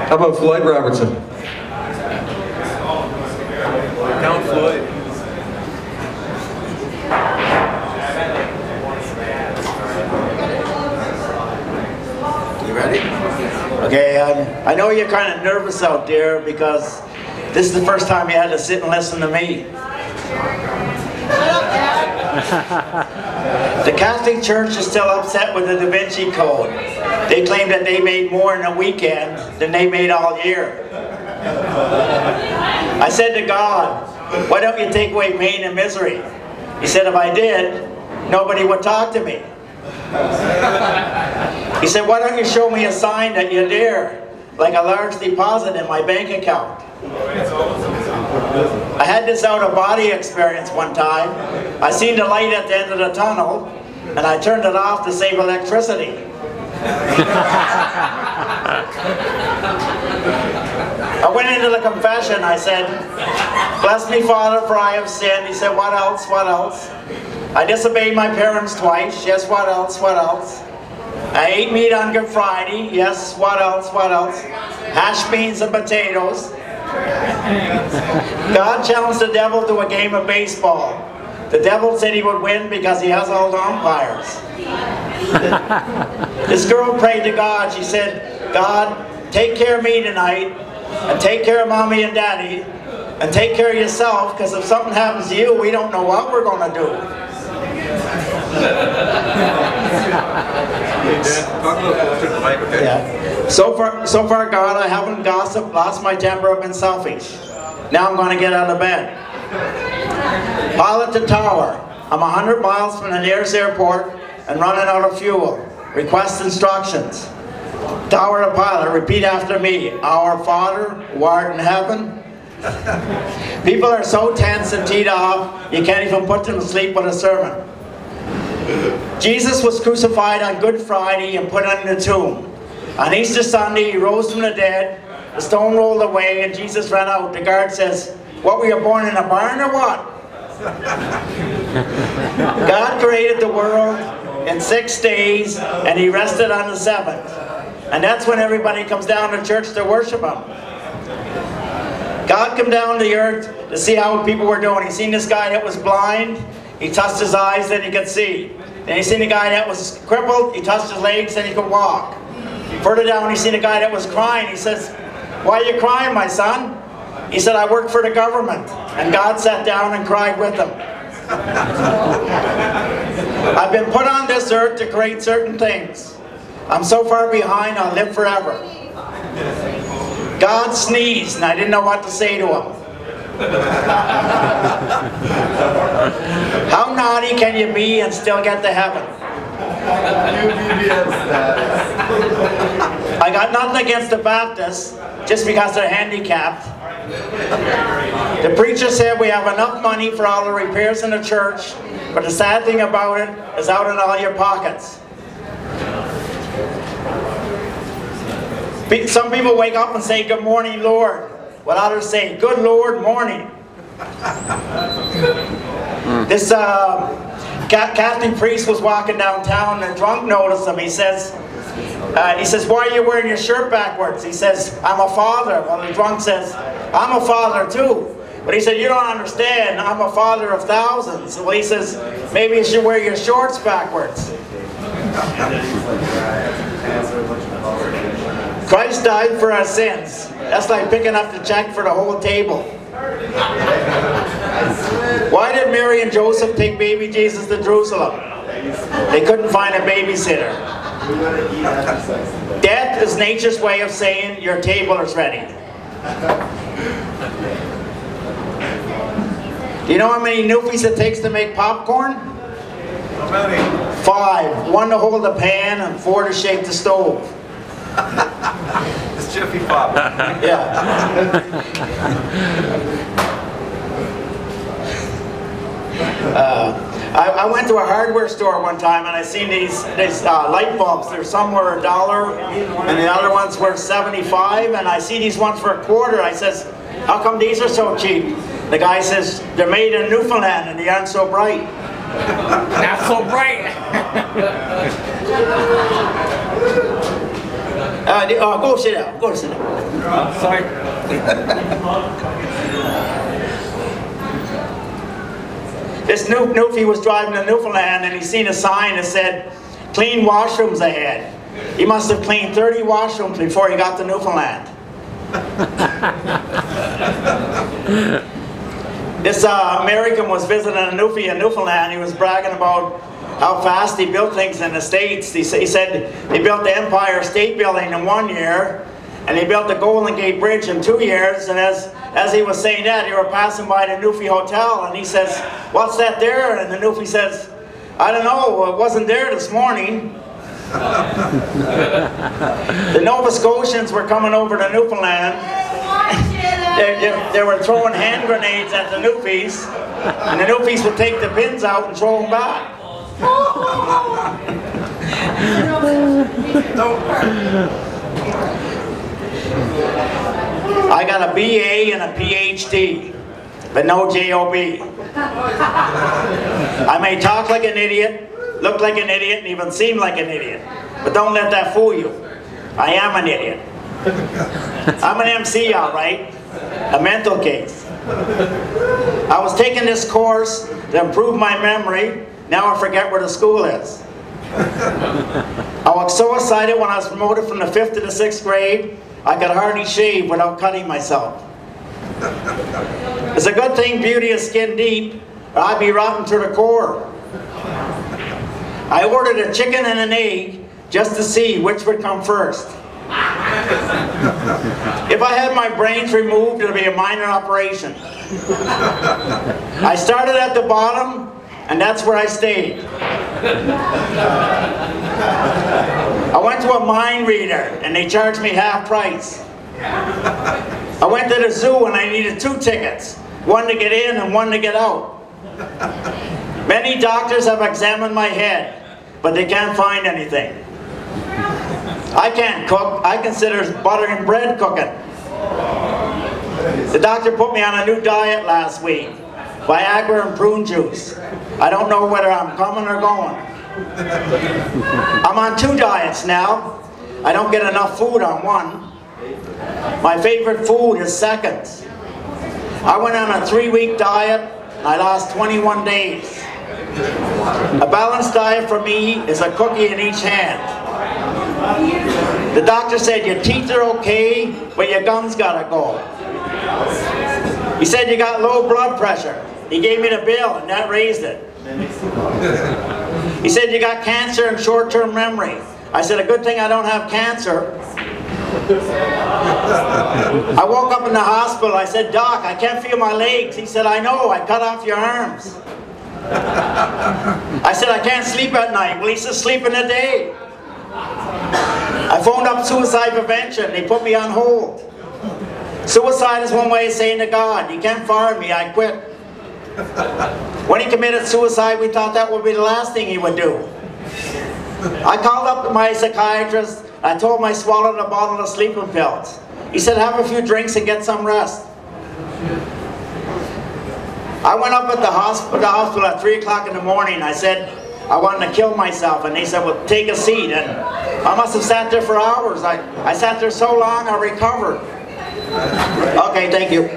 How about Floyd Robertson? Count Floyd. You ready? Okay, I know you're kind of nervous out there because this is the first time you had to sit and listen to me. The Catholic Church is still upset with the Da Vinci Code. They claim that they made more in a weekend than they made all year. I said to God, why don't you take away pain and misery? He said if I did, nobody would talk to me. He said, why don't you show me a sign that you're there, like a large deposit in my bank account? I had this out-of-body experience one time. I seen the light at the end of the tunnel, and I turned it off to save electricity. I went into the confession. I said, bless me, Father, for I have sinned. He said, what else? What else? I disobeyed my parents twice. Yes, what else? What else? I ate meat on Good Friday. Yes, what else? What else? Hash beans and potatoes. God challenged the devil to a game of baseball. The devil said he would win because he has all the umpires. This girl prayed to God. She said, God, take care of me tonight, and take care of Mommy and Daddy, and take care of yourself, because if something happens to you, we don't know what we're going to do. Yeah. So far, God, I haven't gossiped, lost my temper, I've been selfish. Now I'm going to get out of bed. Pilot to tower. I'm 100 miles from the nearest airport and running out of fuel. Request instructions. Tower to pilot, repeat after me. Our Father, who art in heaven. People are so tense and teed off, you can't even put them to sleep with a sermon. Jesus was crucified on Good Friday and put in the tomb. On Easter Sunday, he rose from the dead, the stone rolled away, and Jesus ran out. The guard says, what, were you born in a barn or what? God created the world in 6 days, and he rested on the 7th. And that's when everybody comes down to church to worship him. God came down to the earth to see how people were doing. He seen this guy that was blind. He touched his eyes, then he could see. Then he seen a guy that was crippled. He touched his legs, then he could walk. Further down, he seen a guy that was crying. He says, why are you crying, my son? He said, I work for the government. And God sat down and cried with him. I've been put on this earth to create certain things. I'm so far behind, I'll live forever. God sneezed, and I didn't know what to say to him. How naughty can you be and still get to heaven? I got nothing against the Baptists, just because they're handicapped. The preacher said we have enough money for all the repairs in the church, but the sad thing about it is out in all your pockets. Some people wake up and say, good morning, Lord. While others say, good Lord, morning. This Catholic priest was walking downtown and a drunk noticed him. He says, why are you wearing your shirt backwards? He says, I'm a father. Well, the drunk says, I'm a father too. But he said, you don't understand, I'm a father of thousands. Well, he says, maybe you should wear your shorts backwards. Christ died for our sins. That's like picking up the check for the whole table. Why did Mary and Joseph take baby Jesus to Jerusalem? They couldn't find a babysitter. Death is nature's way of saying your table is ready. Do you know how many newfies it takes to make popcorn? How many? 5. 1 to hold the pan and 4 to shake the stove. It's Jiffy Pop. Yeah. I went to a hardware store one time and I seen these light bulbs. They're some were $1 and the other ones were 75, and I see these ones for $0.25. I says, how come these are so cheap? The guy says, they're made in Newfoundland and they aren't so bright. Not so bright. Go sit down. Go sit down. Sorry. This Newfie was driving to Newfoundland and he seen a sign that said, clean washrooms ahead. He must have cleaned 30 washrooms before he got to Newfoundland. This American was visiting a Newfie in Newfoundland. He was bragging about how fast he built things in the States. He said he built the Empire State Building in 1 year, and he built the Golden Gate Bridge in 2 years, and as he was saying that, they were passing by the Newfie Hotel, and he says, what's that there? And the Newfie says, I don't know, it wasn't there this morning. The Nova Scotians were coming over to Newfoundland. They were throwing hand grenades at the Newfies, and the Newfies would take the pins out and throw them back. I got a BA and a PhD, but no JOB. I may talk like an idiot, look like an idiot, and even seem like an idiot. But don't let that fool you. I am an idiot. I'm an MC, all right. A mental case. I was taking this course to improve my memory. Now I forget where the school is. I was so excited when I was promoted from the 5th to the 6th grade, I could hardly shave without cutting myself. It's a good thing beauty is skin deep, or I'd be rotten to the core. I ordered a chicken and an egg just to see which would come first. If I had my brains removed, it would be a minor operation. I started at the bottom, and that's where I stayed. I went to a mind reader, and they charged me half price. I went to the zoo, and I needed 2 tickets, one to get in and one to get out. Many doctors have examined my head, but they can't find anything. I can't cook. I consider butter and bread cooking. The doctor put me on a new diet last week. Viagra and prune juice. I don't know whether I'm coming or going. I'm on 2 diets now. I don't get enough food on one. My favorite food is seconds. I went on a 3-week diet. I lost 21 days. A balanced diet for me is a cookie in each hand. The doctor said your teeth are okay, but your gums gotta go. He said you got low blood pressure. He gave me the bill and that raised it. He said you got cancer and short-term memory. I said a good thing I don't have cancer. I woke up in the hospital. I said, Doc, I can't feel my legs. He said, I know, I cut off your arms. I said, I can't sleep at night. Well, he said, sleep in the day. I phoned up suicide prevention. They put me on hold. Suicide is one way of saying to God, you can't fire me, I quit. When he committed suicide, we thought that would be the last thing he would do. I called up to my psychiatrist. I told him I swallowed a bottle of sleeping pills. He said, have a few drinks and get some rest. I went up at the hospital at 3 o'clock in the morning. I said, I wanted to kill myself. And they said, well, take a seat. And I must have sat there for hours. I sat there so long, I recovered. Okay, thank you.